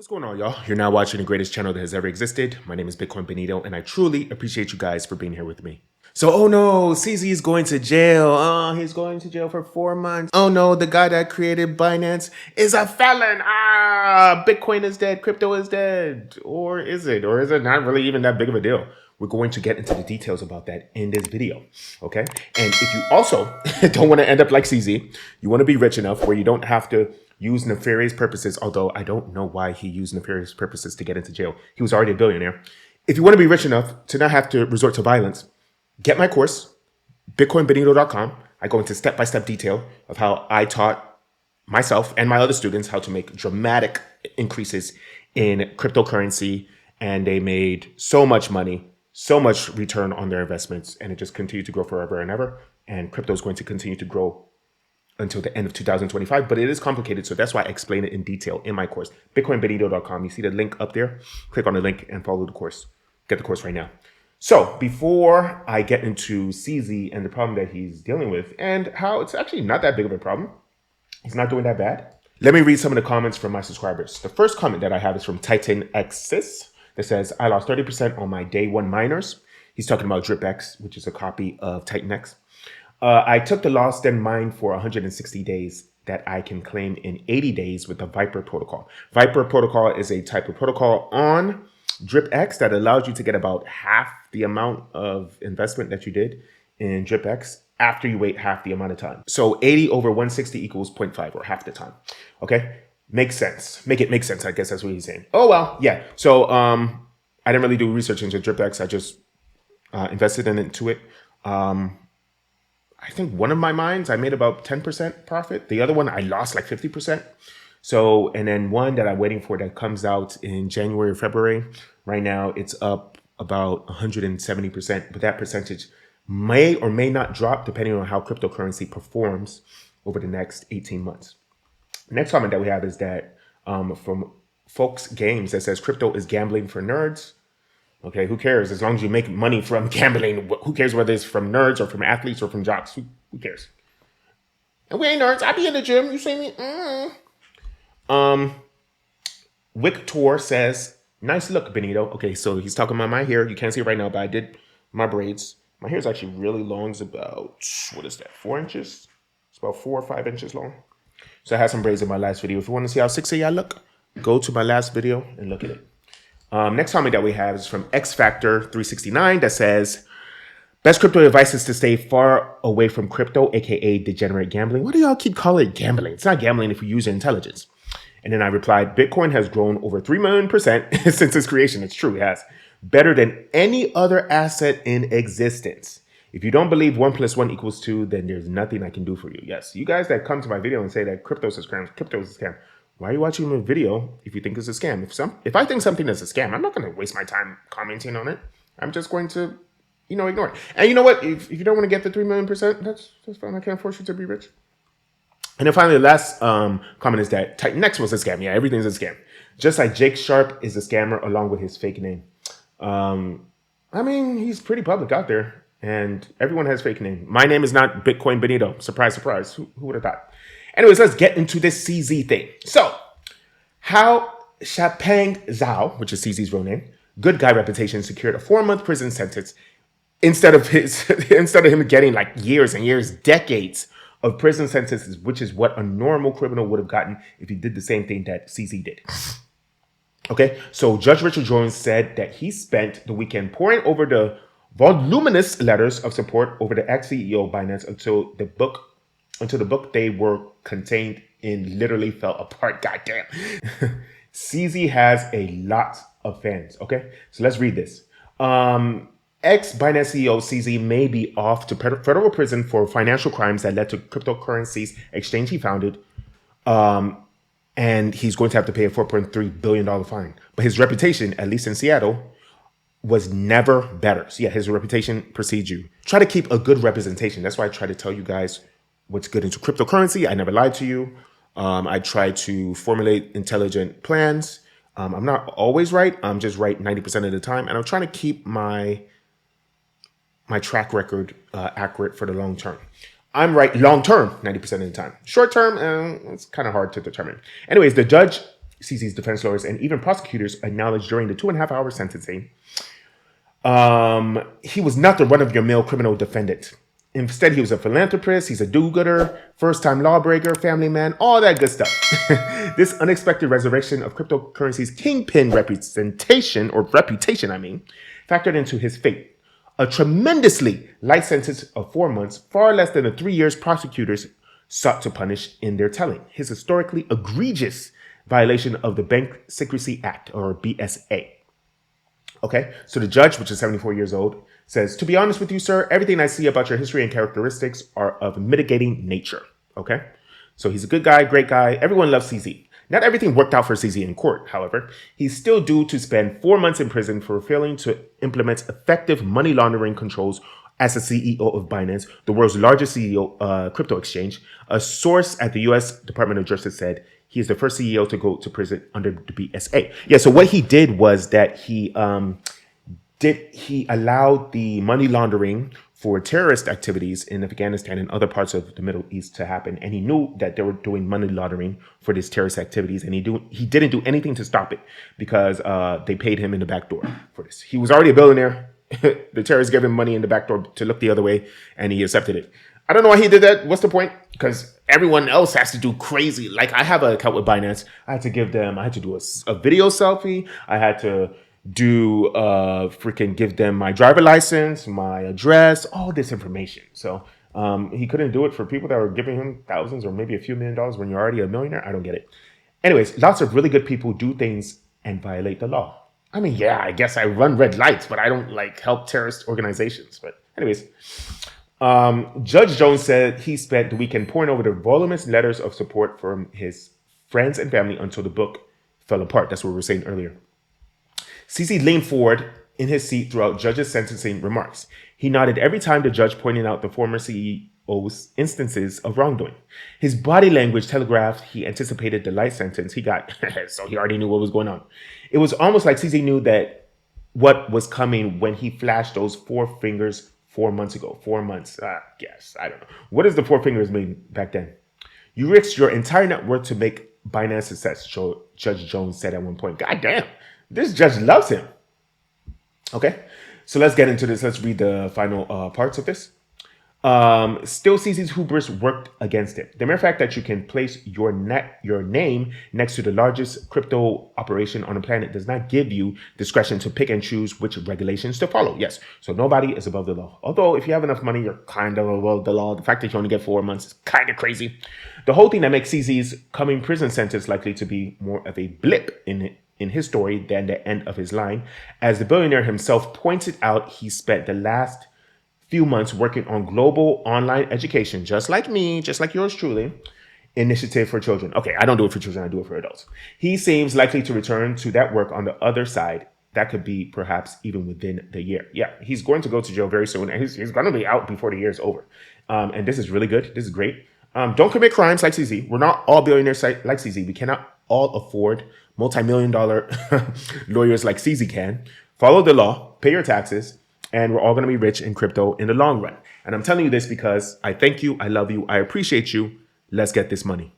What's going on, y'all? You're now watching the greatest channel that has ever existed. My name is 𝘰𝘰𝘯𝘵, and I truly appreciate you guys for being here with me. So, oh no, CZ is going to jail. Oh, he's going to jail for 4 months. Oh no, the guy that created Binance is a felon. Bitcoin is dead. Crypto is dead. Or is it? Or is it not really even that big of a deal? We're going to get into the details about that in this video, okay? And if you also don't want to end up like CZ, you want to be rich enough where you don't have to use nefarious purposes, although I don't know why he used nefarious purposes to get into jail. He was already a billionaire. If you want to be rich enough to not have to resort to violence, get my course, bitcoinbenito.com. I go into step-by-step detail of how I taught myself and my other students how to make dramatic increases in cryptocurrency, and they made so much money, so much return on their investments, and it just continued to grow forever and ever. And crypto is going to continue to grow until the end of 2025, but it is complicated, so that's why I explain it in detail in my course, bitcoinbenito.com. You see the link up there. Click on the link and follow the course. Get the course right now. So before I get into CZ and the problem that he's dealing with and how it's actually not that big of a problem, he's not doing that bad, let me read some of the comments from my subscribers. The first comment that I have is from TitanX that says, I lost 30% on my day one miners. He's talking about DripX, which is a copy of TitanX. I took the loss, then mined for 160 days that I can claim in 80 days with the Viper protocol. Viper protocol is a type of protocol on DripX that allows you to get about half the amount of investment that you did in DripX after you wait half the amount of time. So 80 over 160 equals 0.5 or half the time. Okay, makes sense. Make it make sense. I guess that's what he's saying. Oh well, yeah. So I didn't really do research into DripX. I just invested into it. I think one of my mines, I made about 10% profit. The other one, I lost like 50%. So, and then one that I'm waiting for that comes out in January or February. Right now, it's up about 170%, but that percentage may or may not drop depending on how cryptocurrency performs over the next 18 months. The next comment that we have is that from Folks Games that says crypto is gambling for nerds. Okay, who cares? As long as you make money from gambling, who cares whether it's from nerds or from athletes or from jocks? Who cares? And we ain't nerds. I be in the gym. You see me? Victor says, nice look, Benito. Okay, so he's talking about my hair. You can't see it right now, but I did my braids. My hair is actually really long. It's about, what is that, 4 inches? It's about 4 or 5 inches long. So I had some braids in my last video. If you want to see how sexy I look, go to my last video and look at it. Next comment that we have is from XFactor369 that says, best crypto advice is to stay far away from crypto, aka degenerate gambling. Why do y'all keep calling it gambling? It's not gambling if you use intelligence. And then I replied, Bitcoin has grown over 3 million% since its creation. It's true, it has. Better than any other asset in existence. If you don't believe 1 + 1 = 2, then there's nothing I can do for you. Yes, you guys that come to my video and say that crypto is a scam, why are you watching my video if you think it's a scam? If I think something is a scam, I'm not going to waste my time commenting on it. I'm just going to, ignore it. And you know what? If you don't want to get the 3 million%, that's fine. I can't force you to be rich. And then finally, the last comment is that TitanX was a scam. Yeah, everything's a scam. Just like Jake Sharp is a scammer along with his fake name. I mean, he's pretty public out there, and everyone has fake name. My name is not Bitcoin Benito. Surprise, surprise. Who would have thought? Anyways, let's get into this CZ thing. So, how 𝘕𝘰𝘯𝘵, which is CZ's real name, good guy reputation, secured a 4-month prison sentence instead of him getting like years and years, decades of prison sentences, which is what a normal criminal would have gotten if he did the same thing that CZ did. Okay, so Judge Richard Jones said that he spent the weekend poring over the voluminous letters of support over the ex-CEO of Binance until the book they were contained in literally fell apart. Goddamn. CZ has a lot of fans. Okay, so let's read this. Ex-Binance CEO CZ may be off to federal prison for financial crimes that led to cryptocurrencies exchange he founded. And he's going to have to pay a $4.3 billion fine. But his reputation, at least in Seattle, was never better. So yeah, his reputation precedes you. Try to keep a good representation. That's why I try to tell you guys what's good into cryptocurrency. I never lied to you. I try to formulate intelligent plans. I'm not always right. I'm just right 90% of the time. And I'm trying to keep my track record accurate for the long term. I'm right long term 90% of the time. Short term, it's kind of hard to determine. Anyways, the judge CZ's defense lawyers and even prosecutors acknowledged during the 2.5-hour sentencing, he was not the run-of-your-mill criminal defendant. Instead, he was a philanthropist, he's a do-gooder, first-time lawbreaker, family man, all that good stuff. This unexpected resurrection of cryptocurrency's kingpin reputation, factored into his fate. A tremendously light sentence of 4 months, far less than the 3 years prosecutors sought to punish in their telling. His historically egregious violation of the Bank Secrecy Act, or BSA. Okay, so the judge, which is 74 years old, says, "To be honest with you, sir, everything I see about your history and characteristics are of mitigating nature." Okay, so he's a good guy, great guy. Everyone loves CZ. Not everything worked out for CZ in court, however. He's still due to spend 4 months in prison for failing to implement effective money laundering controls as the CEO of Binance, the world's largest crypto exchange. A source at the U.S. Department of Justice said he is the first CEO to go to prison under the BSA. Yeah, so what he did was that he allowed the money laundering for terrorist activities in Afghanistan and other parts of the Middle East to happen. And he knew that they were doing money laundering for these terrorist activities. And he didn't do anything to stop it because they paid him in the back door for this. He was already a billionaire. The terrorists gave him money in the back door to look the other way, and he accepted it. I don't know why he did that. What's the point? Because everyone else has to do crazy. Like, I have an account with Binance. I had to do a video selfie. I had to give them my driver license, my address, all this information. So he couldn't do it for people that were giving him thousands or maybe a few $1 million when you're already a millionaire. I don't get it. Anyways, lots of really good people do things and violate the law. I mean, yeah, I guess I run red lights, but I don't help terrorist organizations. But anyways, Judge Jones said he spent the weekend pouring over the voluminous letters of support from his friends and family until the book fell apart. That's what we were saying earlier. CZ leaned forward in his seat throughout Judge's sentencing remarks. He nodded every time the judge pointed out the former CEO's instances of wrongdoing. His body language telegraphed he anticipated the light sentence he got, so he already knew what was going on. It was almost like CZ knew that what was coming when he flashed those 4 fingers 4 months ago. 4 months, yes, I don't know. What does the 4 fingers mean back then? You risked your entire net worth to make Binance success, Judge Jones said at one point. God damn, this judge loves him. Okay, so let's get into this. Let's read the final parts of this. Still, CZ's hubris worked against it. The mere fact that you can place your name next to the largest crypto operation on the planet does not give you discretion to pick and choose which regulations to follow. Yes, so nobody is above the law. Although if you have enough money, you're kind of above the law. The fact that you only get 4 months is kind of crazy. The whole thing that makes CZ's coming prison sentence likely to be more of a blip in his story than the end of his line. As the billionaire himself pointed out, he spent the last few months working on global online education, just like me, just like yours truly, initiative for children. Okay, I don't do it for children, I do it for adults. He seems likely to return to that work on the other side. That could be perhaps even within the year. Yeah, he's going to go to jail very soon, and he's going to be out before the year is over. And this is really good. This is great. Don't commit crimes like CZ. We're not all billionaires like CZ. We cannot all afford multi-million-dollar lawyers like CZ can. Follow the law, pay your taxes, and we're all going to be rich in crypto in the long run. And I'm telling you this because I thank you, I love you, I appreciate you. Let's get this money.